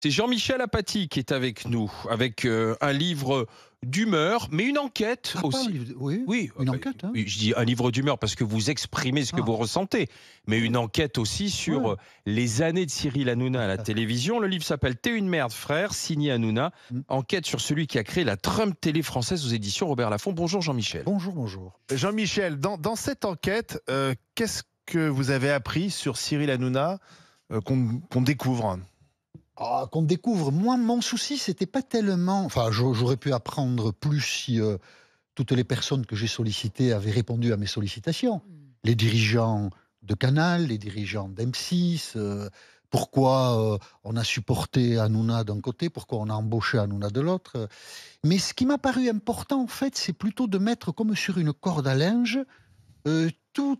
C'est Jean-Michel Apathy qui est avec nous, avec un livre d'humeur, mais une enquête Ah, pas un aussi. livre oui, Oui, une enquête, hein? oui, je dis un livre d'humeur parce que vous exprimez ce que Ah, vous ressentez, mais une enquête aussi sur ouais. les années de Cyril Hanouna à la télévision. Le livre s'appelle T'es une merde, frère, signé Hanouna. Mmh. Enquête sur celui qui a créé la Trump télé française aux éditions Robert Laffont. Bonjour Jean-Michel. Bonjour, bonjour. Jean-Michel, dans cette enquête, qu'est-ce que vous avez appris sur Cyril Hanouna qu'on découvre? Ah, qu'on découvre, moi, mon souci, c'était pas tellement enfin, j'aurais pu apprendre plus si, toutes les personnes que j'ai sollicitées avaient répondu à mes sollicitations. Les dirigeants de Canal, les dirigeants d'M6, pourquoi, on a supporté Hanouna d'un côté, pourquoi on a embauché Hanouna de l'autre, mais ce qui m'a paru important, en fait, c'est plutôt de mettre comme sur une corde à linge, tout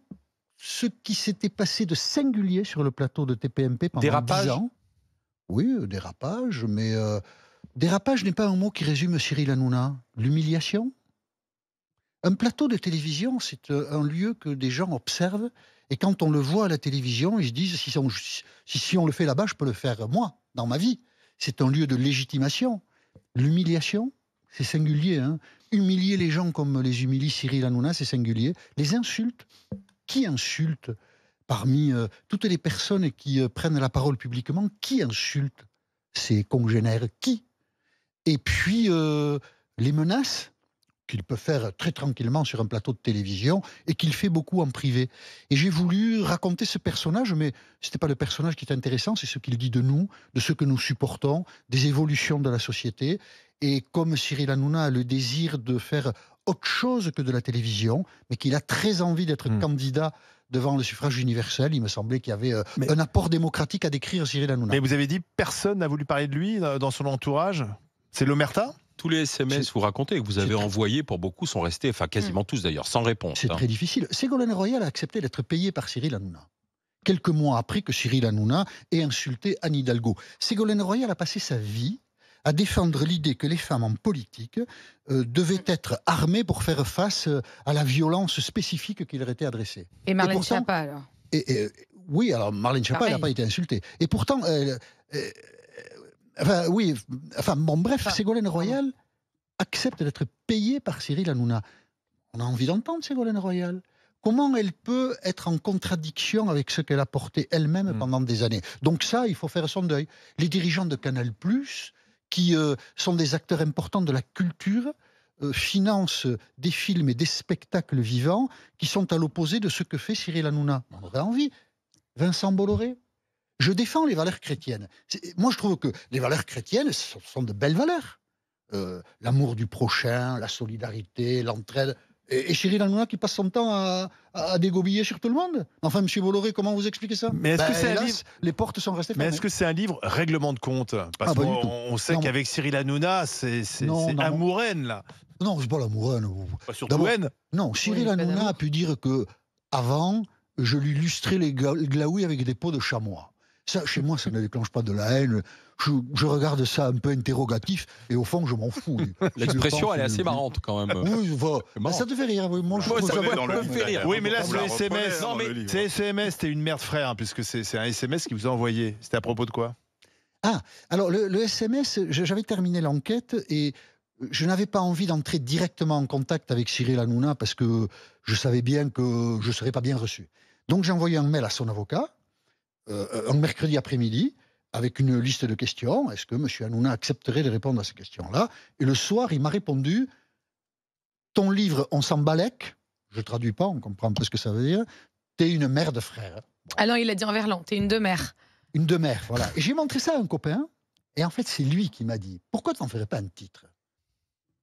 ce qui s'était passé de singulier sur le plateau de TPMP pendant 10 Dérapage? ans. Oui, dérapage, mais dérapage n'est pas un mot qui résume Cyril Hanouna. L'humiliation? Un plateau de télévision, c'est, un lieu que des gens observent et quand on le voit à la télévision, ils se disent: «Si on le fait là-bas, je peux le faire moi, dans ma vie». C'est un lieu de légitimation. L'humiliation, c'est singulier, hein. Humilier les gens comme les humilie Cyril Hanouna, c'est singulier. Les insultes, qui insulte parmi, toutes les personnes qui, prennent la parole publiquement, qui insulte ses congénères? Qui? Et puis, les menaces qu'il peut faire très tranquillement sur un plateau de télévision et qu'il fait beaucoup en privé. Et j'ai voulu raconter ce personnage, mais ce n'était pas le personnage qui est intéressant, c'est ce qu'il dit de nous, de ce que nous supportons, des évolutions de la société. Et comme Cyril Hanouna a le désir de faire autre chose que de la télévision, mais qu'il a très envie d'être candidat devant le suffrage universel, il me semblait qu'il y avait Mais, un apport démocratique à décrire Cyril Hanouna. mais vous avez dit personne n'a voulu parler de lui dans son entourage? C'est l'omerta? Tous les SMS, vous racontez, que vous avez envoyés pour beaucoup sont restés, enfin quasiment tous d'ailleurs, sans réponse. C'est Hein. très difficile. Ségolène Royal a accepté d'être payée par Cyril Hanouna. Quelques mois après que Cyril Hanouna ait insulté Anne Hidalgo. Ségolène Royal a passé sa vie à défendre l'idée que les femmes en politique devaient être armées pour faire face à la violence spécifique qui leur était adressée. Et Marlène pourtant- Schiappa, alors? Oui, alors Marlène Schiappa, elle n'a Pareil. pas été insultée. Et pourtant, enfin, oui, enfin, bon, bref, Enfin, Ségolène pardon. Royal accepte d'être payée par Cyril Hanouna. On a envie d'entendre Ségolène Royal. Comment elle peut être en contradiction avec ce qu'elle a porté elle-même pendant des années? Donc ça, il faut faire son deuil. Les dirigeants de Canal+, qui sont des acteurs importants de la culture, financent des films et des spectacles vivants qui sont à l'opposé de ce que fait Cyril Hanouna. On aurait envie. Vincent Bolloré? Je défends les valeurs chrétiennes. Moi, je trouve que les valeurs chrétiennes, ce sont de belles valeurs. L'amour du prochain, la solidarité, l'entraide. Et Cyril Hanouna qui passe son temps à dégobiller sur tout le monde. Enfin, monsieur Bolloré, comment vous expliquez ça? Mais est-ce que c'est un hélas, livre les portes sont restées Mais fermées. est-ce que c'est un livre règlement de compte? Parce Ah, pas du tout. qu'on sait Non. qu'avec Cyril Hanouna, c'est Non, non. amour-haine, là. Non, c'est pas l'amour. Pas surtout D'abord, haine. non, Cyril pas Hanouna d'amour. a pu dire que avant, je lui lustrais les glaouis avec des peaux de chamois. Ça, chez moi, ça ne déclenche pas de la haine. Je regarde ça un peu interrogatif et au fond, je m'en fous. L'expression, elle est assez marrante quand même. Oui, C'est marrant. ça te fait rire. Oui, moi, je trouve ça ça me pas- fait rire. Oui, mais là, Vous c'est la le reprenez SMS. dans Non, mais le livre. c'est SMS, t'es une merde, frère, hein, puisque c'est un SMS qui vous a envoyé. C'était à propos de quoi? Ah, alors le SMS, j'avais terminé l'enquête et je n'avais pas envie d'entrer directement en contact avec Cyril Hanouna parce que je savais bien que je ne serais pas bien reçu. Donc j'ai envoyé un mail à son avocat, un mercredi après-midi, avec une liste de questions. Est-ce que M. Hanouna accepterait de répondre à ces questions-là? Et le soir, il m'a répondu: ton livre, on s'en balèque. Je ne traduis pas, on comprend pas ce que ça veut dire. T'es une merde, frère. Ah non, il a dit en verlan, t'es une demeure. Une demeure, voilà. Et j'ai montré ça à un copain, et en fait, c'est lui qui m'a dit: pourquoi tu n'en ferais pas un titre?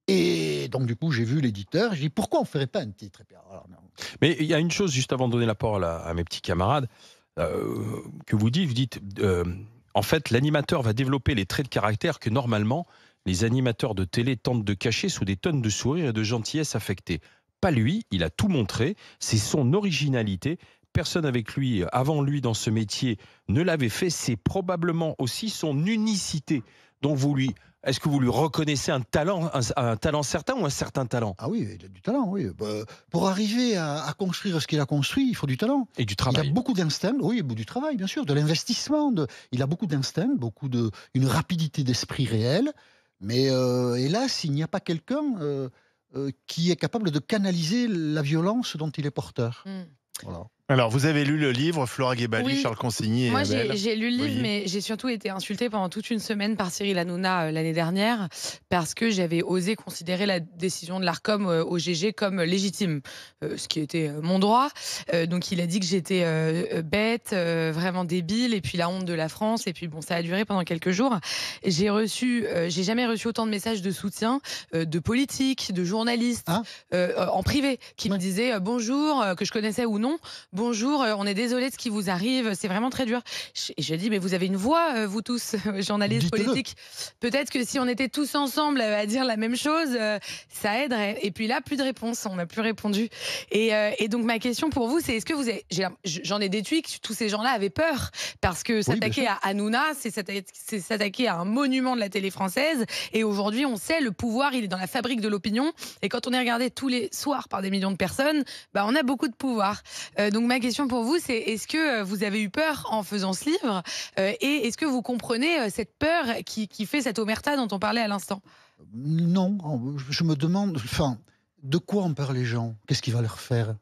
Et donc, du coup, j'ai vu l'éditeur, j'ai dit: pourquoi on ne ferait pas un titre? Et puis, alors, non. Mais il y a une chose, juste avant de donner la parole à mes petits camarades, que vous dites, en fait, l'animateur va développer les traits de caractère que normalement, les animateurs de télé tentent de cacher sous des tonnes de sourires et de gentillesse affectée. Pas lui, il a tout montré, c'est son originalité. Personne avec lui, avant lui dans ce métier, ne l'avait fait. C'est probablement aussi son unicité dont vous lui Est-ce que vous lui reconnaissez un talent certain ou un certain talent? Ah oui, il a du talent, oui. Pour arriver à construire ce qu'il a construit, il faut du talent. Et du Il travail. a beaucoup d'instinct, oui, du travail, bien sûr, de l'investissement. Il a beaucoup d'instinct, une rapidité d'esprit réelle. Mais hélas, il n'y a pas quelqu'un qui est capable de canaliser la violence dont il est porteur. Voilà. Alors, vous avez lu le livre, Flora Guébali, Oui. Charles Consigny et Moi, Abel. j'ai lu le livre, Oui. mais j'ai surtout été insultée pendant toute une semaine par Cyril Hanouna l'année dernière parce que j'avais osé considérer la décision de l'Arcom au GG comme légitime, ce qui était mon droit. Donc, il a dit que j'étais bête, vraiment débile, et puis la honte de la France. Et puis, bon, ça a duré pendant quelques jours. J'ai jamais reçu autant de messages de soutien de politiques, de journalistes, en privé, qui me disaient bonjour, que je connaissais ou non. Bonjour, on est désolé de ce qui vous arrive, c'est vraiment très dur. Et je dis, mais vous avez une voix, vous tous, journalistes, politiques. Peut-être que si on était tous ensemble à dire la même chose, ça aiderait. Et puis là, plus de réponse, on n'a plus répondu. Et donc ma question pour vous, c'est est-ce que vous avez... J'en ai déduit que tous ces gens-là avaient peur, parce que s'attaquer à Hanouna, c'est s'attaquer à un monument de la télé française. Et aujourd'hui, on sait, le pouvoir, il est dans la fabrique de l'opinion. Et quand on est regardé tous les soirs par des millions de personnes, bah, on a beaucoup de pouvoir. Donc ma question pour vous, c'est est-ce que vous avez eu peur en faisant ce livre et est-ce que vous comprenez cette peur qui fait cette omerta dont on parlait à l'instant? Non, je me demande, enfin, de quoi ont peur les gens? Qu'est-ce qu'il va leur faire?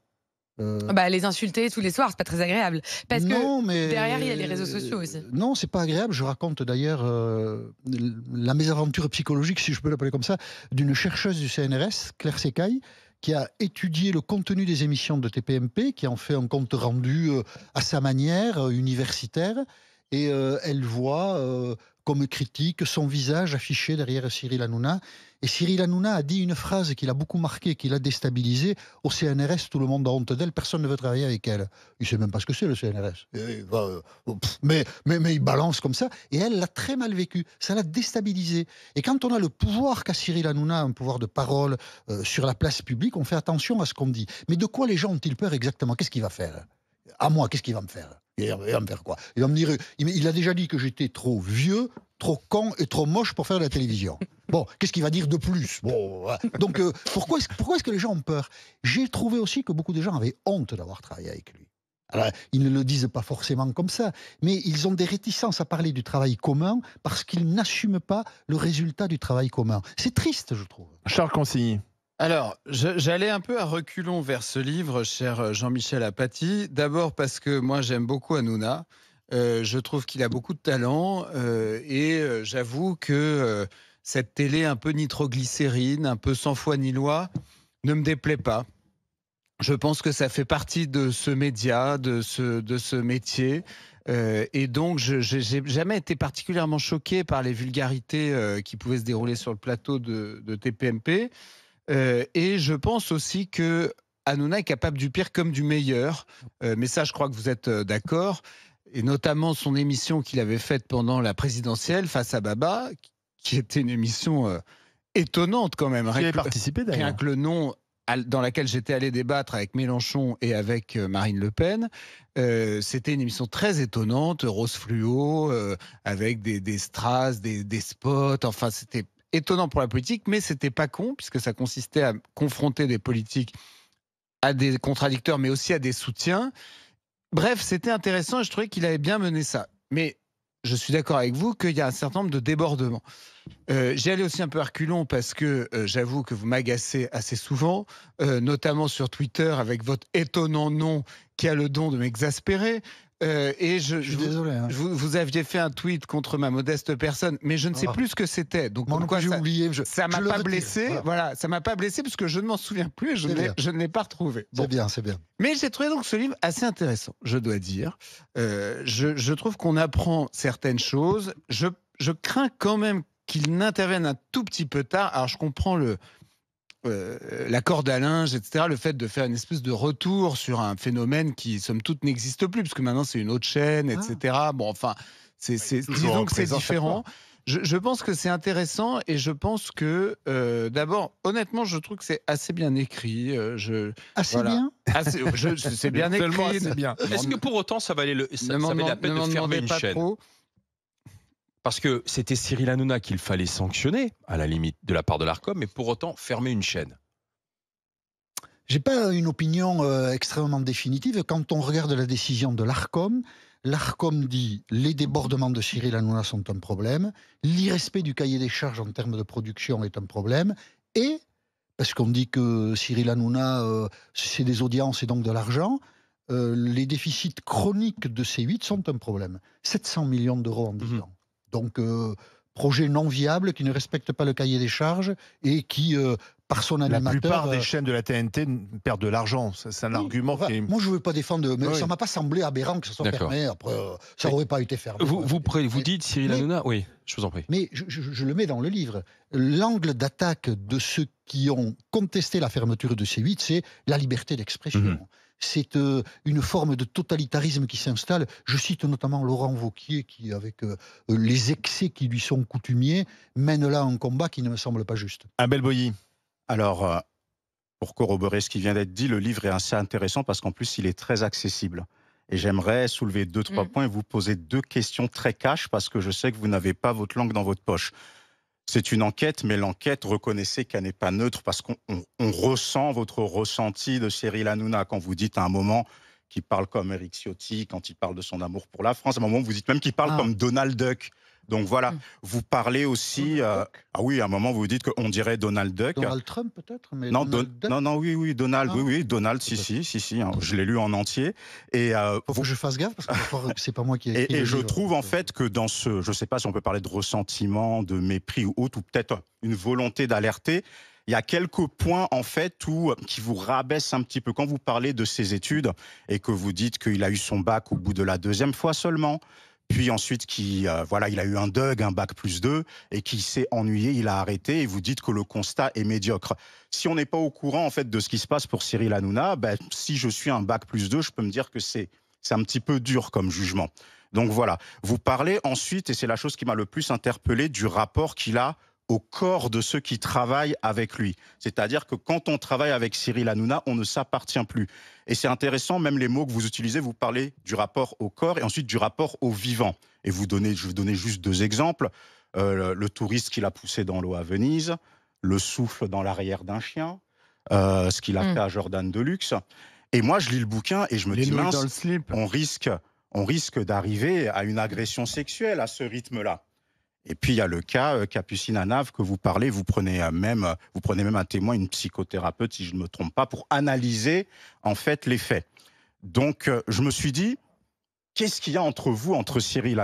Bah, les insulter tous les soirs, c'est pas très agréable. Parce que derrière, il y a les réseaux sociaux aussi. Non, c'est pas agréable. Je raconte d'ailleurs la mésaventure psychologique, si je peux l'appeler comme ça, d'une chercheuse du CNRS, Claire Secaille, qui a étudié le contenu des émissions de TPMP, qui en fait un compte rendu à sa manière, universitaire, et elle voit comme critique son visage affiché derrière Cyril Hanouna. Et Cyril Hanouna a dit une phrase qui l'a beaucoup marqué, qui l'a déstabilisé. Au CNRS, tout le monde a honte d'elle, personne ne veut travailler avec elle. Il ne sait même pas ce que c'est le CNRS. Mais il balance comme ça. Et elle l'a très mal vécu. Ça l'a déstabilisé. Et quand on a le pouvoir qu'a Cyril Hanouna, un pouvoir de parole sur la place publique, on fait attention à ce qu'on dit. Mais de quoi les gens ont-ils peur exactement? Qu'est-ce qu'il va faire? À moi, qu'est-ce qu'il va me faire? Il va me faire quoi? Il va me dire, il a déjà dit que j'étais trop vieux, trop con et trop moche pour faire de la télévision. Bon, qu'est-ce qu'il va dire de plus? Bon, voilà. Donc, pourquoi est-ce que les gens ont peur? J'ai trouvé aussi que beaucoup de gens avaient honte d'avoir travaillé avec lui. Alors, ils ne le disent pas forcément comme ça, mais ils ont des réticences à parler du travail commun parce qu'ils n'assument pas le résultat du travail commun. C'est triste, je trouve. Charles Consigny. Alors, j'allais un peu à reculons vers ce livre, cher Jean-Michel Apathy. D'abord parce que moi, j'aime beaucoup Hanouna. Je trouve qu'il a beaucoup de talent et j'avoue que cette télé un peu nitroglycérine, un peu sans foi ni loi, ne me déplaît pas. Je pense que ça fait partie de ce média, de ce métier. Et donc, je n'ai jamais été particulièrement choqué par les vulgarités qui pouvaient se dérouler sur le plateau de TPMP. Et je pense aussi que Hanouna est capable du pire comme du meilleur. Mais ça, je crois que vous êtes d'accord. Et notamment son émission qu'il avait faite pendant la présidentielle, Face à Baba, qui était une émission étonnante quand même. Qui avait participé d'ailleurs. Rien que le nom, dans laquelle j'étais allé débattre avec Mélenchon et avec Marine Le Pen. C'était une émission très étonnante, rose fluo, avec des strass, des spots. Enfin, c'était étonnant pour la politique, mais c'était pas con, puisque ça consistait à confronter des politiques à des contradicteurs, mais aussi à des soutiens. Bref, c'était intéressant et je trouvais qu'il avait bien mené ça. Mais je suis d'accord avec vous qu'il y a un certain nombre de débordements. J'y allais aussi un peu à reculons parce que j'avoue que vous m'agacez assez souvent, notamment sur Twitter avec votre étonnant nom qui a le don de m'exaspérer. Et je suis désolé. Hein. Vous aviez fait un tweet contre ma modeste personne, mais je ne sais plus ce que c'était. Donc pourquoi j'ai oublié. Ça m'a pas blessé. Voilà, ça m'a pas blessé parce que je ne m'en souviens plus et je ne l'ai pas retrouvé. Bon. C'est bien. Mais j'ai trouvé donc ce livre assez intéressant, je dois dire. Je trouve qu'on apprend certaines choses. Je crains quand même qu'il n'intervienne un tout petit peu tard. Alors je comprends la corde à linge, etc., le fait de faire une espèce de retour sur un phénomène qui, somme toute, n'existe plus, parce que maintenant, c'est une autre chaîne, etc. Bon, enfin, disons que c'est différent. Je pense que c'est intéressant et je pense que, d'abord, honnêtement, je trouve que c'est assez bien écrit. Bien c'est bien écrit. Assez bien. Est-ce que pour autant, ça valait la peine de fermer une chaîne? Parce que c'était Cyril Hanouna qu'il fallait sanctionner, à la limite, de la part de l'ARCOM, mais pour autant fermer une chaîne. J'ai pas une opinion extrêmement définitive. Quand on regarde la décision de l'ARCOM dit les débordements de Cyril Hanouna sont un problème, l'irrespect du cahier des charges en termes de production est un problème, et parce qu'on dit que Cyril Hanouna c'est des audiences et donc de l'argent, les déficits chroniques de C8 sont un problème. 700 millions d'euros en 10 ans. Donc projet non viable qui ne respecte pas le cahier des charges et qui par son animateur... La plupart des chaînes de la TNT perdent de l'argent. C'est un argument qui est... Moi, je ne veux pas défendre, mais ça ne m'a pas semblé aberrant que ça soit fermé. Après, ça n'aurait pas été fermé. Vous dites Cyril Hanouna, oui, je vous en prie. Mais je le mets dans le livre. L'angle d'attaque de ceux qui ont contesté la fermeture de C8, c'est la liberté d'expression. C'est une forme de totalitarisme qui s'installe. Je cite notamment Laurent Wauquiez qui, avec les excès qui lui sont coutumiers, mène là un combat qui ne me semble pas juste. Abel Boilly. Alors, pour corroborer ce qui vient d'être dit, le livre est assez intéressant parce qu'en plus, il est très accessible. Et j'aimerais soulever 2-3 points et vous poser 2 questions très cash parce que je sais que vous n'avez pas votre langue dans votre poche. C'est une enquête, mais l'enquête, reconnaissez qu'elle n'est pas neutre parce qu'on ressent votre ressenti de Cyril Hanouna quand vous dites à un moment qu'il parle comme Éric Ciotti, quand il parle de son amour pour la France. À un moment, vous dites même qu'il parle comme Donald Duck. Donc voilà, vous parlez aussi... ah oui, à un moment, vous dites qu'on dirait Donald Duck. Donald Trump peut-être, mais non, Donald oui, Donald, oui, Donald, si, hein, je l'ai lu en entier. Et faut que je fasse gaffe, parce que c'est pas moi qui ai écrit et je livre, trouve en fait que dans ce... Je ne sais pas si on peut parler de ressentiment, de mépris ou autre, ou peut-être une volonté d'alerter. Il y a quelques points en fait qui vous rabaissent un petit peu. Quand vous parlez de ses études et que vous dites qu'il a eu son bac au bout de la 2e fois seulement, puis ensuite, il a eu un DUG, un bac+2, et qui s'est ennuyé, il a arrêté, et vous dites que le constat est médiocre. Si on n'est pas au courant en fait de ce qui se passe pour Cyril Hanouna, si je suis un bac+2, je peux me dire que c'est un petit peu dur comme jugement. Donc voilà, vous parlez ensuite, et c'est la chose qui m'a le plus interpellé, du rapport qu'il a au corps de ceux qui travaillent avec lui. C'est-à-dire que quand on travaille avec Cyril Hanouna, on ne s'appartient plus. Et c'est intéressant, même les mots que vous utilisez, vous parlez du rapport au corps et ensuite du rapport au vivant. Et je vais donner juste 2 exemples. Le touriste qu'il a poussé dans l'eau à Venise, le souffle dans l'arrière d'un chien, ce qu'il a fait à Jordan Deluxe. Et moi, je lis le bouquin et je me dis, mince, on risque d'arriver à une agression sexuelle à ce rythme-là. Et puis il y a le cas Capucine Anave que vous parlez, vous prenez même un témoin, une psychothérapeute si je ne me trompe pas, pour analyser en fait les faits. Donc je me suis dit, qu'est-ce qu'il y a entre vous et Cyril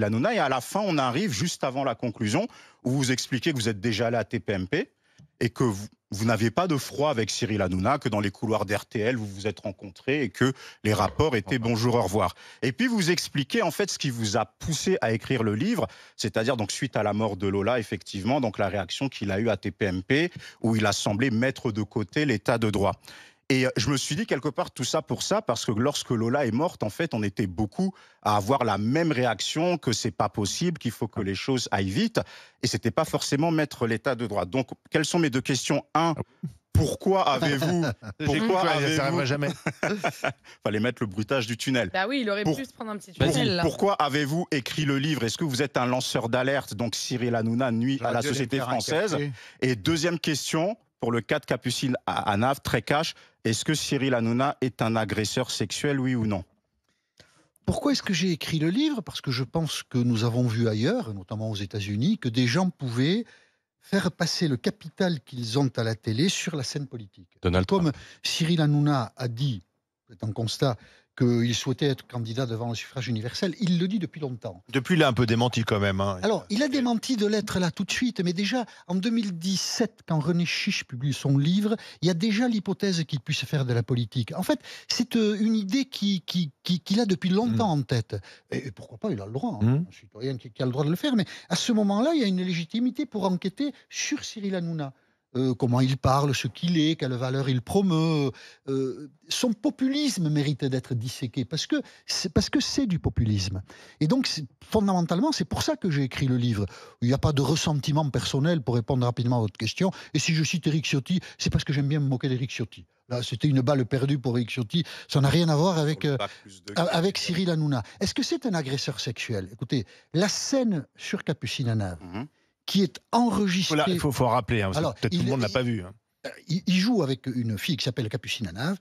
Hanouna? Et à la fin, on arrive juste avant la conclusion où vous expliquez que vous êtes déjà allé à TPMP et que vous n'aviez pas de froid avec Cyril Hanouna, que dans les couloirs d'RTL, vous vous êtes rencontrés et que les rapports étaient bonjour, au revoir. Et puis vous expliquez en fait ce qui vous a poussé à écrire le livre, c'est-à-dire donc suite à la mort de Lola, effectivement, donc la réaction qu'il a eue à TPMP, où il a semblé mettre de côté l'état de droit. Et je me suis dit quelque part tout ça pour ça, parce que lorsque Lola est morte, en fait, on était beaucoup à avoir la même réaction, que c'est pas possible, qu'il faut que les choses aillent vite, et c'était pas forcément mettre l'état de droit. Donc, quelles sont mes 2 questions? 1, pourquoi avez-vous... Ça n'arrivera jamais. Fallait mettre le bruitage du tunnel. Bah oui, il aurait pu se prendre un petit tunnel, là. Pourquoi avez-vous écrit le livre? Est-ce que vous êtes un lanceur d'alerte, donc Cyril Hanouna nuit à la société française? Et 2e question, pour le cas de Capucine Anave, très cash, est-ce que Cyril Hanouna est un agresseur sexuel, oui ou non? Pourquoi est-ce que j'ai écrit le livre? Parce que je pense que nous avons vu ailleurs, notamment aux États-Unis, que des gens pouvaient faire passer le capital qu'ils ont à la télé sur la scène politique. Comme Cyril Hanouna a dit, c'est un constat, qu'il souhaitait être candidat devant le suffrage universel, il le dit depuis longtemps. Depuis, il a un peu démenti quand même. Hein. Alors, il a démenti de l'être là tout de suite, mais déjà, en 2017, quand René Chiche publie son livre, il y a déjà l'hypothèse qu'il puisse faire de la politique. En fait, c'est une idée qu'il a depuis longtemps en tête. Et pourquoi pas, il a le droit, un citoyen qui a le droit de le faire, mais à ce moment-là, il y a une légitimité pour enquêter sur Cyril Hanouna. Comment il parle, ce qu'il est, quelle valeur il promeut. Son populisme mérite d'être disséqué parce que c'est du populisme. Et donc, fondamentalement, c'est pour ça que j'ai écrit le livre. Il n'y a pas de ressentiment personnel pour répondre rapidement à votre question. Et si je cite Éric Ciotti, c'est parce que j'aime bien me moquer d'Éric Ciotti. Là, c'était une balle perdue pour Eric Ciotti. Ça n'a rien à voir avec, Pour le bac plus deux. avec Cyril Hanouna. Est-ce que c'est un agresseur sexuel? Écoutez, la scène sur Capucine Nave, qui est enregistrée... Il faut rappeler, hein, parce que Alors, peut-être tout le monde n'a pas vu. Hein. Il joue avec une fille qui s'appelle Capucine Nave.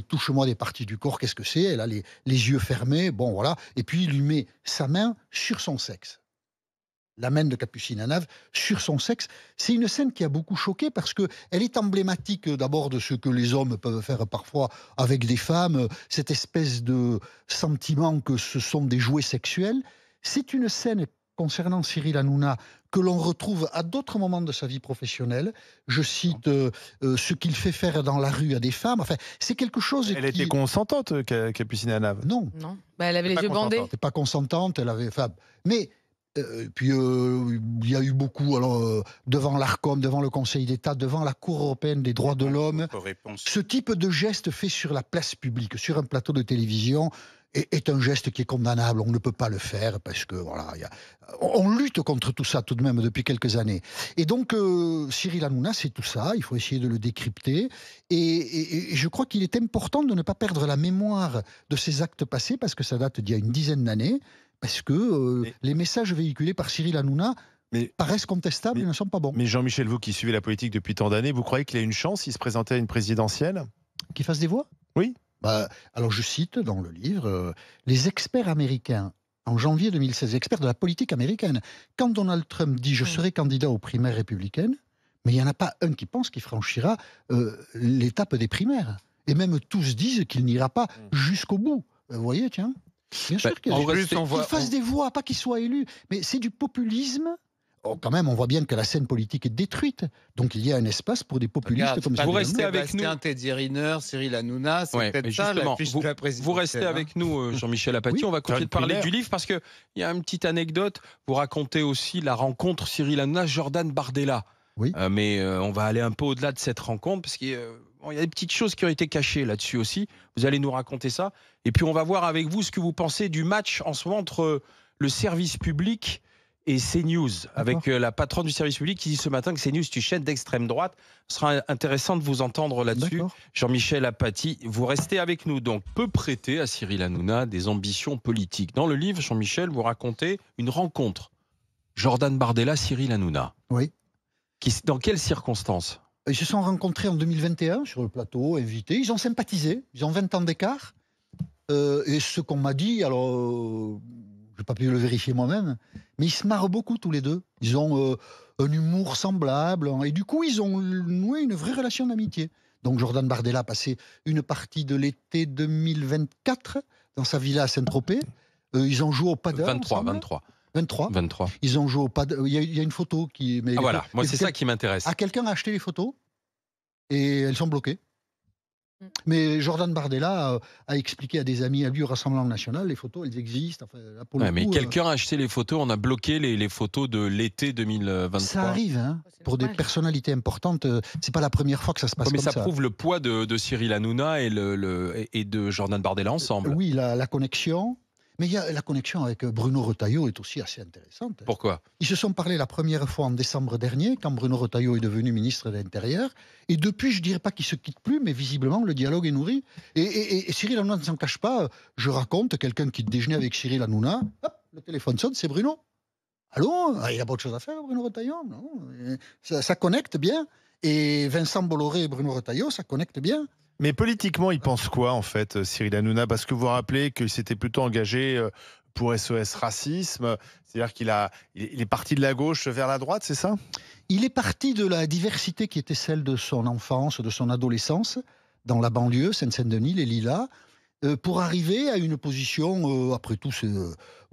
Touche-moi des parties du corps, qu'est-ce que c'est? Elle a les yeux fermés, bon voilà. Et puis il lui met sa main sur son sexe. La main de Capucine Nave sur son sexe. C'est une scène qui a beaucoup choqué parce qu'elle est emblématique d'abord de ce que les hommes peuvent faire parfois avec des femmes, cette espèce de sentiment que ce sont des jouets sexuels. C'est une scène concernant Cyril Hanouna que l'on retrouve à d'autres moments de sa vie professionnelle. Je cite ce qu'il fait faire dans la rue à des femmes. Enfin, c'est quelque chose Elle était consentante, Capucine Nave? Non. Non. Bah, elle avait les yeux bandés. Elle n'était pas consentante, elle avait... Enfin, mais... puis il y a eu beaucoup devant l'Arcom, devant le Conseil d'État, devant la Cour européenne des droits de l'homme. Ce type de geste fait sur la place publique, sur un plateau de télévision, est un geste qui est condamnable. On ne peut pas le faire parce que voilà, on lutte contre tout ça tout de même depuis quelques années. Et donc Cyril Hanouna, c'est tout ça. Il faut essayer de le décrypter. Et je crois qu'il est important de ne pas perdre la mémoire de ces actes passés parce que ça date d'il y a une dizaine d'années. Parce que les messages véhiculés par Cyril Hanouna paraissent contestables et ne sont pas bons. Mais Jean-Michel, vous qui suivez la politique depuis tant d'années, vous croyez qu'il a une chance s'il se présentait à une présidentielle? Qu'il fasse des voix? Oui. Alors je cite dans le livre les experts américains en janvier 2016, experts de la politique américaine. Quand Donald Trump dit « je serai candidat aux primaires républicaines », mais il n'y en a pas un qui pense qu'il franchira l'étape des primaires. Et même tous disent qu'il n'ira pas jusqu'au bout. Vous voyez, tiens. Bien sûr qu'il fasse des voix, pas qu'il soit élu. Mais c'est du populisme. Oh, quand même, on voit bien que la scène politique est détruite. Donc il y a un espace pour des populistes comme ça. Vous restez avec nous. Teddy Riner, Cyril Hanouna, c'est peut-être ça la fiche de la présidentielle. Vous restez avec nous, Jean-Michel Apathy. On va continuer de parler du livre parce qu'il y a une petite anecdote. Vous racontez aussi la rencontre Cyril Hanouna-Jordan Bardella. Oui. Mais on va aller un peu au-delà de cette rencontre parce qu'il y a des petites choses qui ont été cachées là-dessus aussi. Vous allez nous raconter ça. Et puis on va voir avec vous ce que vous pensez du match en ce moment entre le service public et CNews, avec la patronne du service public qui dit ce matin que CNews est une chaîne d'extrême droite. Ce sera intéressant de vous entendre là-dessus. Jean-Michel Apathy, vous restez avec nous. Donc, peut prêter à Cyril Hanouna des ambitions politiques. Dans le livre, Jean-Michel, vous racontez une rencontre. Jordan Bardella, Cyril Hanouna. Oui. Dans quelles circonstances? Ils se sont rencontrés en 2021 sur le plateau, invités. Ils ont sympathisé. Ils ont 20 ans d'écart. Et ce qu'on m'a dit, alors... je n'ai pas pu le vérifier moi-même, mais ils se marrent beaucoup tous les deux. Ils ont un humour semblable, et du coup, ils ont noué une vraie relation d'amitié. Donc Jordan Bardella a passé une partie de l'été 2024 dans sa villa à Saint-Tropez. Ils ont joué au padel 23. Ils ont joué au padel. Il y a une photo qui... Mais voilà, moi c'est ça qui m'intéresse. Quelqu'un a acheté les photos, et elles sont bloquées. Mais Jordan Bardella a expliqué à des amis à lui au Rassemblement National, les photos, elles existent. Enfin, là, pour le coup, mais quelqu'un a acheté les photos, on a bloqué les photos de l'été 2023. Ça arrive, hein, pour des personnalités importantes. C'est pas la première fois que ça se passe comme ça. Mais ça prouve le poids de Cyril Hanouna et de Jordan Bardella ensemble. Oui, la connexion. Mais la connexion avec Bruno Retailleau est aussi assez intéressante. Pourquoi? Ils se sont parlé la première fois en décembre dernier, quand Bruno Retailleau est devenu ministre de l'Intérieur. Et depuis, je ne dirais pas qu'ils ne se quittent plus, mais visiblement, le dialogue est nourri. Et Cyril Hanouna ne s'en cache pas. Je raconte, quelqu'un qui déjeunait avec Cyril Hanouna, hop, le téléphone sonne, c'est Bruno. Allô? Il n'a pas autre chose à faire, Bruno Retailleau? Non. Ça connecte bien. Et Vincent Bolloré et Bruno Retailleau, ça connecte bien. Mais politiquement, il pense quoi, en fait, Cyril Hanouna? Parce que vous vous rappelez qu'il s'était plutôt engagé pour SOS Racisme. C'est-à-dire qu'il est parti de la gauche vers la droite, c'est ça? Il est parti de la diversité qui était celle de son enfance, de son adolescence, dans la banlieue, Seine-Saint-Denis, les Lilas, pour arriver à une position, après tout,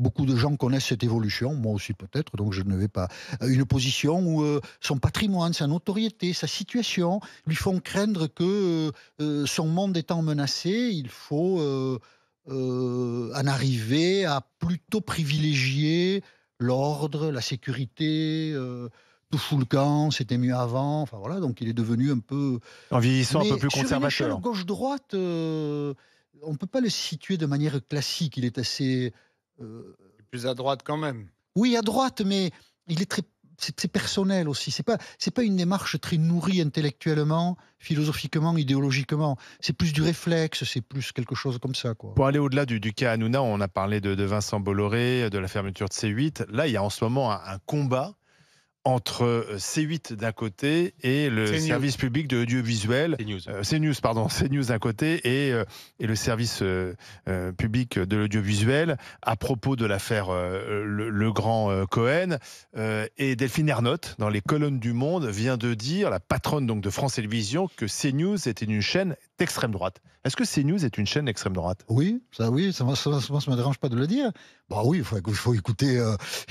beaucoup de gens connaissent cette évolution, moi aussi peut-être, donc je ne vais pas... Une position où son patrimoine, sa notoriété, sa situation lui font craindre que son monde étant menacé, il faut en arriver à plutôt privilégier l'ordre, la sécurité... tout fout le camp, c'était mieux avant, enfin voilà, donc il est devenu un peu... En vieillissant un peu plus conservateur. Sur une échelle gauche-droite... on ne peut pas le situer de manière classique. Il est assez... Plus à droite quand même. Oui, à droite, mais il est c'est personnel aussi. C'est pas une démarche très nourrie intellectuellement, philosophiquement, idéologiquement. C'est plus du réflexe, c'est plus quelque chose comme ça, quoi. Pour aller au-delà du cas Hanouna, on a parlé de Vincent Bolloré, de la fermeture de C8. Là, il y a en ce moment un combat entre C8 d'un côté et le service public de l'audiovisuel. CNews d'un côté et le service public de l'audiovisuel à propos de l'affaire le Grand Cohen. Et Delphine Ernotte, dans les colonnes du Monde, vient de dire, la patronne donc de France Télévisions, que CNews était une chaîne d'extrême droite. Est-ce que CNews est une chaîne d'extrême droite? Oui, ça me dérange pas de le dire. Bah oui, il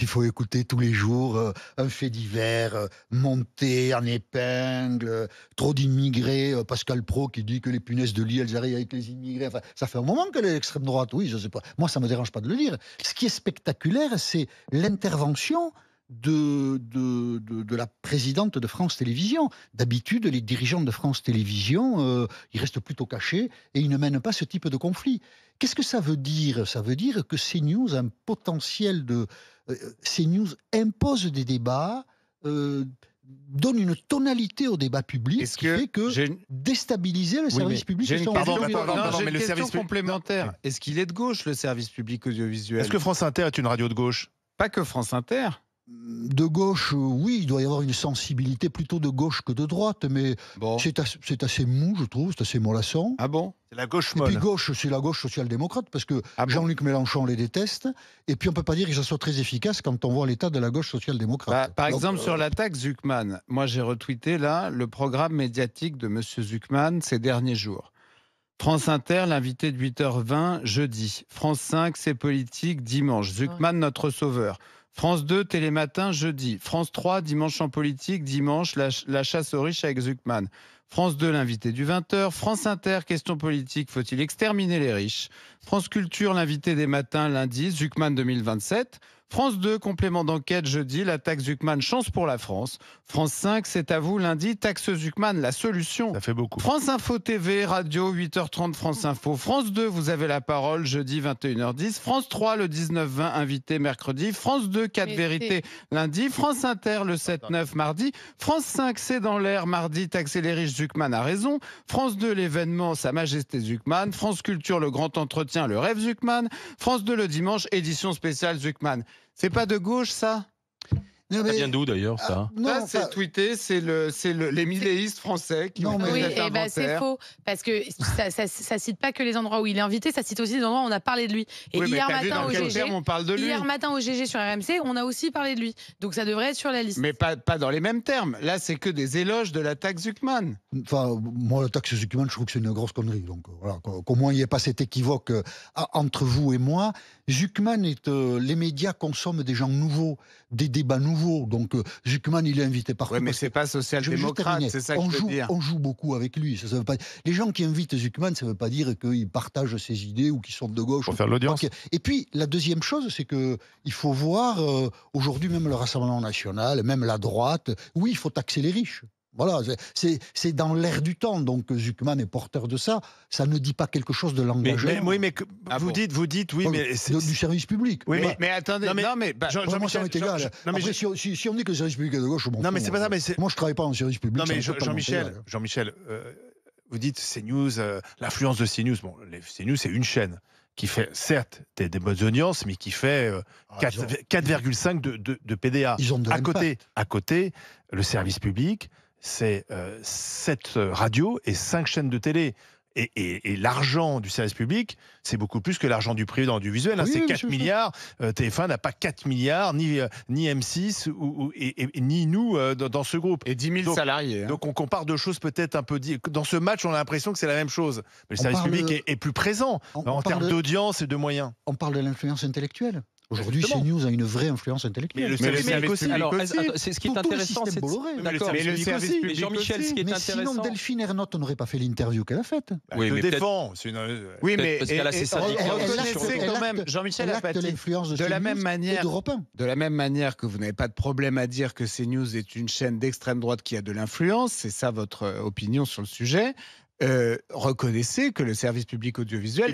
faut écouter tous les jours un fait divers monté en épingle, trop d'immigrés, Pascal Praud qui dit que les punaises de lit elles arrivent avec les immigrés. Enfin, ça fait un moment qu'elle est l'extrême droite. Oui, je sais pas. Moi, ça me dérange pas de le dire. Ce qui est spectaculaire, c'est l'intervention de la présidente de France Télévisions. D'habitude, les dirigeants de France Télévisions, ils restent plutôt cachés et ils ne mènent pas ce type de conflit. Qu'est-ce que ça veut dire? Ça veut dire que CNews a un potentiel de... CNews impose des débats, donne une tonalité au débat public, ce qui fait que déstabiliser le service public... J'ai une question complémentaire. Est-ce qu'il est de gauche, le service public audiovisuel? Est-ce que France Inter est une radio de gauche? Pas que France Inter. De gauche, oui, il doit y avoir une sensibilité plutôt de gauche que de droite, mais c'est assez mou, je trouve, c'est assez mollasson. Ah bon? C'est la gauche molle. Et puis gauche, c'est la gauche social-démocrate, parce que Jean-Luc Mélenchon les déteste, et puis on peut pas dire que ça soit très efficace quand on voit l'état de la gauche social-démocrate. Par exemple, sur l'attaque Zucman, moi j'ai retweeté là le programme médiatique de M. Zucman ces derniers jours. France Inter, l'invité de 8h20 jeudi. France 5, c'est politique dimanche. Zucman, notre sauveur. France 2, Télématin, jeudi. France 3, dimanche en politique, dimanche, la chasse aux riches avec Zucman. France 2, l'invité du 20h. France Inter, question politique, faut-il exterminer les riches? France Culture, l'invité des matins, lundi, Zucman 2027. France 2, complément d'enquête, jeudi, la taxe Zucman, chance pour la France. France 5, c'est à vous, lundi, taxe Zucman, la solution. Ça fait beaucoup. France Info TV, radio, 8h30, France Info. France 2, vous avez la parole, jeudi, 21h10. France 3, le 19-20, invité, mercredi. France 2, 4 vérités, lundi. France Inter, le 7-9, mardi. France 5, c'est dans l'air, mardi, taxer les riches, Zucman a raison. France 2, l'événement, Sa Majesté Zucman. France Culture, le grand entretien, le rêve Zucman. France 2, le dimanche, édition spéciale Zucman. C'est pas de gauche, ça? Ça vient d'où d'ailleurs, ça? Non, c'est tweeté, c'est les milléistes français qui ont oui, et ben c'est faux, parce que ça cite pas que les endroits où il est invité, ça cite aussi les endroits où on a parlé de lui. Et oui, hier matin au GG sur RMC, on a aussi parlé de lui. Donc ça devrait être sur la liste. Mais pas dans les mêmes termes. Là, c'est que des éloges de la taxe Zucman. Enfin, moi, la taxe Zucman, je trouve que c'est une grosse connerie. Donc voilà, qu'au moins il n'y ait pas cet équivoque entre vous et moi. Zucman les médias consomment des gens nouveaux, des débats nouveaux. Donc Zucman, il est invité partout. Oui, mais c'est pas social-démocrate, c'est ça que je veux dire. On joue beaucoup avec lui. Ça veut pas... Les gens qui invitent Zucman, ça ne veut pas dire qu'ils partagent ses idées ou qu'ils sont de gauche. Pour faire l'audience. Et puis, la deuxième chose, c'est qu'il faut voir, aujourd'hui, même le Rassemblement national, même la droite, oui, il faut taxer les riches. Voilà, c'est dans l'air du temps, donc Zucman est porteur de ça. Ça ne dit pas quelque chose de l'engagement. Vous dites, oui, mais c'est du service public. Oui, mais attendez, Jean-Michel, si on dit que le service public est de gauche, bon. Non, mais c'est pas ça. Moi, je travaille pas en service public. Non, mais Jean-Michel, vous dites CNews, l'influence de CNews. Bon, CNews, c'est une chaîne qui fait, certes, des bonnes audiences, mais qui fait 4,5 de PDA. Ils ont de à côté, le service public, c'est 7 radios et 5 chaînes de télé. Et l'argent du service public, c'est beaucoup plus que l'argent du privé dans l'audiovisuel. Oui, c'est 4 milliards. TF1 n'a pas 4 milliards, ni M6, ni nous dans ce groupe. Et 10 000 salariés. Hein. Donc on compare deux choses peut-être un peu... Dans ce match, on a l'impression que c'est la même chose. Mais le service public est plus présent en termes d'audience et de moyens. On parle de l'influence intellectuelle. Aujourd'hui, CNews a une vraie influence intellectuelle. Mais le service public aussi. C'est ce qui est intéressant. D'accord, mais le service public Jean-Michel, ce qui est intéressant. Sinon, Delphine Ernotte n'aurait pas fait l'interview qu'elle a faite. Oui, mais défend. Oui, mais parce qu'elle a ses syndicats. Reconnaissez quand même, Jean-Michel Apathy, de la même manière que vous n'avez pas de problème à dire que CNews est une chaîne d'extrême droite qui a de l'influence, c'est ça votre opinion sur le sujet. Reconnaissez que le service public audiovisuel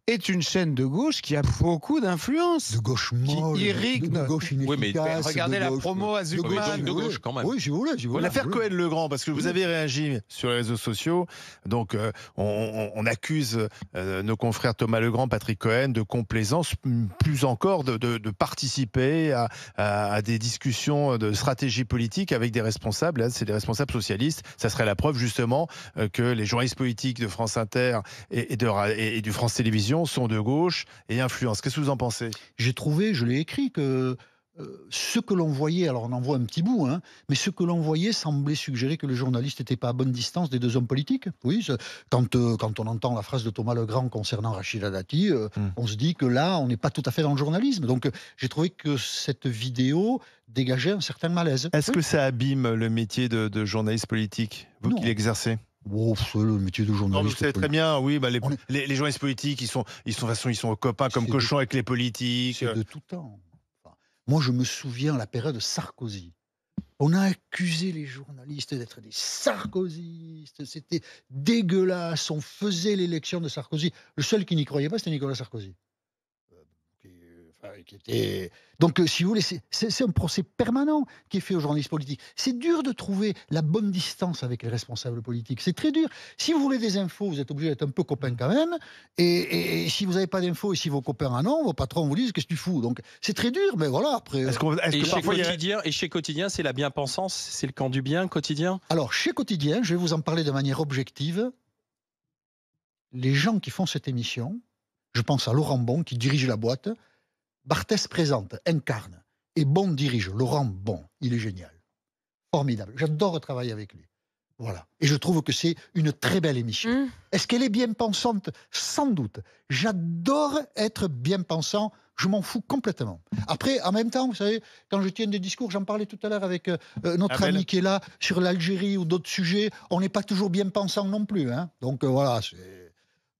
est une chaîne de gauche qui a beaucoup d'influence. De gauche molle, qui irrigue de gauche inefficace. Oui, mais regardez la promo à Zucman. De gauche quand même. Oui, si vous voulez. L'affaire Cohen-Legrand, parce que vous avez réagi sur les réseaux sociaux, donc on accuse nos confrères Thomas Legrand, Patrick Cohen de complaisance, plus encore de participer à des discussions de stratégie politique avec des responsables. Là, c'est des responsables socialistes. Ça serait la preuve justement que les journalistes politiques de France Inter et du France Télévisions sont de gauche et influencent. Qu'est-ce que vous en pensez? J'ai trouvé, je l'ai écrit, que ce que l'on voyait, alors on en voit un petit bout, hein, mais ce que l'on voyait semblait suggérer que le journaliste n'était pas à bonne distance des deux hommes politiques. Oui, quand on entend la phrase de Thomas Legrand concernant Rachida Dati, on se dit que là, on n'est pas tout à fait dans le journalisme. Donc j'ai trouvé que cette vidéo dégageait un certain malaise. Est-ce que ça abîme le métier de journaliste politique, vous Non. qui l'exercez? Oh, c'est le métier de journaliste. Non, vous savez très bien, oui, bah les journalistes politiques, ils sont copains comme cochons avec les politiques. C'est de tout temps. Enfin, moi, je me souviens à la période de Sarkozy. On a accusé les journalistes d'être des sarkozystes. C'était dégueulasse. On faisait l'élection de Sarkozy. Le seul qui n'y croyait pas, c'était Nicolas Sarkozy. Donc, si vous voulez, c'est un procès permanent qui est fait aux journalistes politiques. C'est dur de trouver la bonne distance avec les responsables politiques. C'est très dur. Si vous voulez des infos, vous êtes obligé d'être un peu copain quand même. Et si vous n'avez pas d'infos et si vos copains en ont, vos patrons vous disent qu'est-ce que tu fous. Donc, c'est très dur, mais voilà. Après. Et chez Quotidien, c'est la bien-pensance, c'est le camp du bien, Quotidien. Alors, chez Quotidien, je vais vous en parler de manière objective. Les gens qui font cette émission, je pense à Laurent Bon qui dirige la boîte. Barthès présente, incarne, et Bon dirige. Laurent Bon, il est génial. Formidable. J'adore travailler avec lui. Voilà. Et je trouve que c'est une très belle émission. Est-ce qu'elle est bien pensante? Sans doute. J'adore être bien pensant. Je m'en fous complètement. Après, en même temps, vous savez, quand je tiens des discours, j'en parlais tout à l'heure avec notre ami qui est là, sur l'Algérie ou d'autres sujets, on n'est pas toujours bien pensant non plus. Hein. Donc voilà, c'est...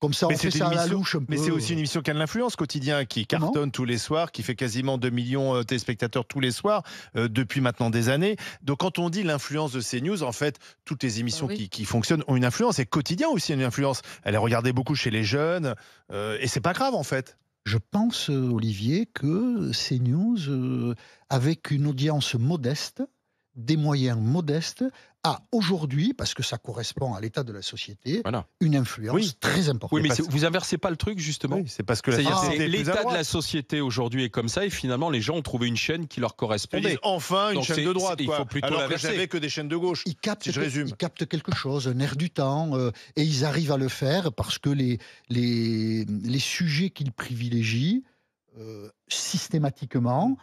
Comme ça, on fait ça à la louche un peu. Mais c'est aussi une émission qui a de l'influence, Quotidien, qui cartonne tous les soirs, qui fait quasiment 2 millions de téléspectateurs tous les soirs, depuis maintenant des années. Donc quand on dit l'influence de CNews, en fait, toutes les émissions qui fonctionnent ont une influence. Et Quotidien aussi a une influence. Elle est regardée beaucoup chez les jeunes. Et c'est pas grave, en fait. Je pense, Olivier, que CNews, avec une audience modeste, des moyens modestes, a aujourd'hui, parce que ça correspond à l'état de la société, une influence très importante. Oui, mais vous inversez pas le truc, justement. Oui, c'est parce que l'état de la société aujourd'hui est comme ça, et finalement, les gens ont trouvé une chaîne qui leur correspondait. Enfin, une chaîne de droite, il faut plutôt alors que j'avais que des chaînes de gauche. Ils captent quelque chose, un air du temps, et ils arrivent à le faire parce que les sujets qu'ils privilégient, systématiquement,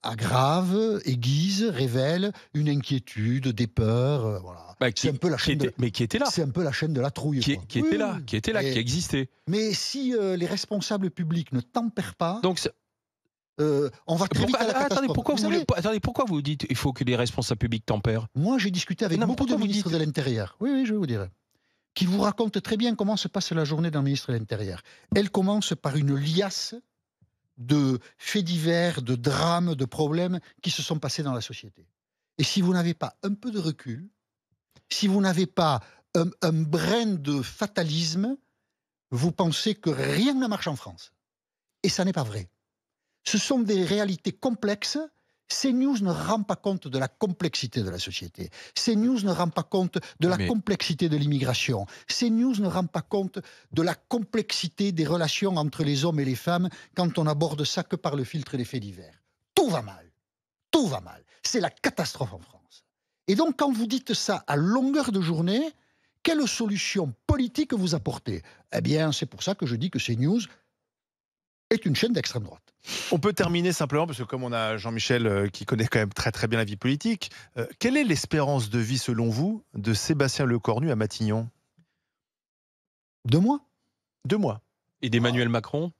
aggrave, aiguise, révèle une inquiétude, des peurs, voilà. C'est un peu la chaîne qui était là. C'est un peu la chaîne de la trouille. Qui était là, qui existait. Mais si les responsables publics ne tempèrent pas, donc on va très vite à la catastrophe. Pourquoi vous dites il faut que les responsables publics tempèrent? Moi, j'ai discuté avec beaucoup de ministres de l'Intérieur. Oui, je vais vous dire. Qui vous racontent très bien comment se passe la journée d'un ministre de l'Intérieur. Elle commence par une liasse de faits divers, de drames, de problèmes qui se sont passés dans la société. Et si vous n'avez pas un peu de recul, si vous n'avez pas un brin de fatalisme, vous pensez que rien ne marche en France. Et ça n'est pas vrai. Ce sont des réalités complexes. CNews ne rend pas compte de la complexité de la société. CNews ne rend pas compte de la complexité de l'immigration. CNews ne rend pas compte de la complexité des relations entre les hommes et les femmes quand on aborde ça que par le filtre des faits divers. Tout va mal. Tout va mal. C'est la catastrophe en France. Et donc, quand vous dites ça à longueur de journée, quelle solution politique vous apportez? Eh bien, c'est pour ça que je dis que CNews est une chaîne d'extrême droite. On peut terminer simplement, parce que comme on a Jean-Michel qui connaît quand même très très bien la vie politique, quelle est l'espérance de vie selon vous de Sébastien Lecornu à Matignon? 2 mois. 2 mois. Et d'Emmanuel Macron?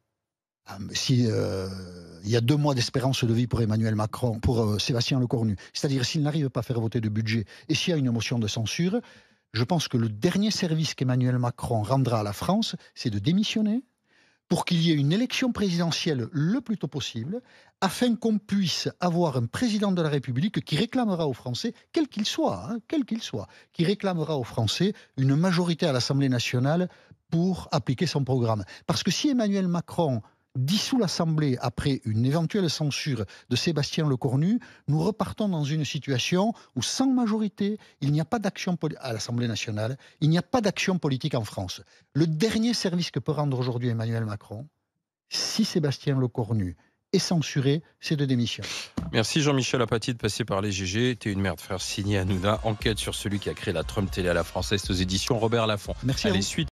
Si il y a 2 mois d'espérance de vie pour Emmanuel Macron, pour Sébastien Lecornu, c'est-à-dire s'il n'arrive pas à faire voter de budget et s'il y a une motion de censure, je pense que le dernier service qu'Emmanuel Macron rendra à la France, c'est de démissionner pour qu'il y ait une élection présidentielle le plus tôt possible, afin qu'on puisse avoir un président de la République qui réclamera aux Français, quel qu'il soit, qui réclamera aux Français une majorité à l'Assemblée nationale pour appliquer son programme. Parce que si Emmanuel Macron dissout l'Assemblée après une éventuelle censure de Sébastien Lecornu, nous repartons dans une situation où, sans majorité, il n'y a pas d'action à l'Assemblée nationale, il n'y a pas d'action politique en France. Le dernier service que peut rendre aujourd'hui Emmanuel Macron, si Sébastien Lecornu est censuré, c'est de démission. Merci Jean-Michel Apathy de passer par les GG. T'es une merde, frère, signé Hanouna. Enquête sur celui qui a créé la Trump Télé à la française aux éditions Robert Laffont. Merci à vous. Suite